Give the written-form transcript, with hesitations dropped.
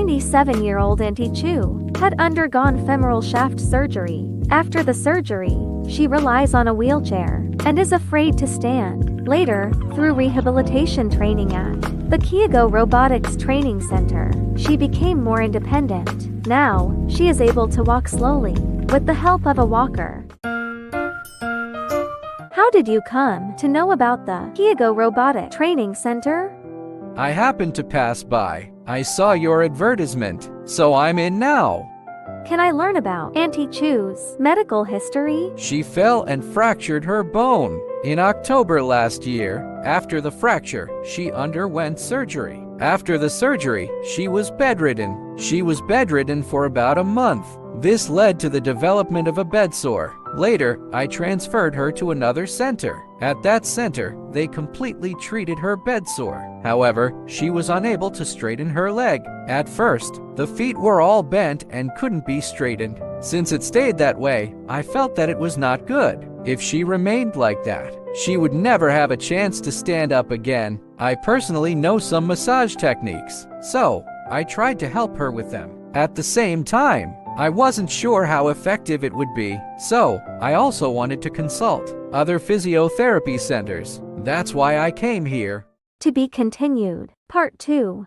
97-year-old Auntie Chu had undergone femoral shaft surgery. After the surgery, she relies on a wheelchair and is afraid to stand. Later, through rehabilitation training at the Keeogo Robotics Training Centre, she became more independent. Now, she is able to walk slowly with the help of a walker. How did you come to know about the Keeogo Robotic Training Centre? I happened to pass by. I saw your advertisement, so I'm in now. Can I learn about Auntie Chu's medical history? She fell and fractured her bone in October last year. After the fracture, she underwent surgery. After the surgery, she was bedridden. She was bedridden for about a month. This led to the development of a bedsore. Later, I transferred her to another center. At that center, they completely treated her bedsore. However, she was unable to straighten her leg. At first, the feet were all bent and couldn't be straightened. Since it stayed that way, I felt that it was not good. If she remained like that, she would never have a chance to stand up again. I personally know some massage techniques, so I tried to help her with them. At the same time, I wasn't sure how effective it would be, so I also wanted to consult other physiotherapy centers. That's why I came here. To be continued. Part 2.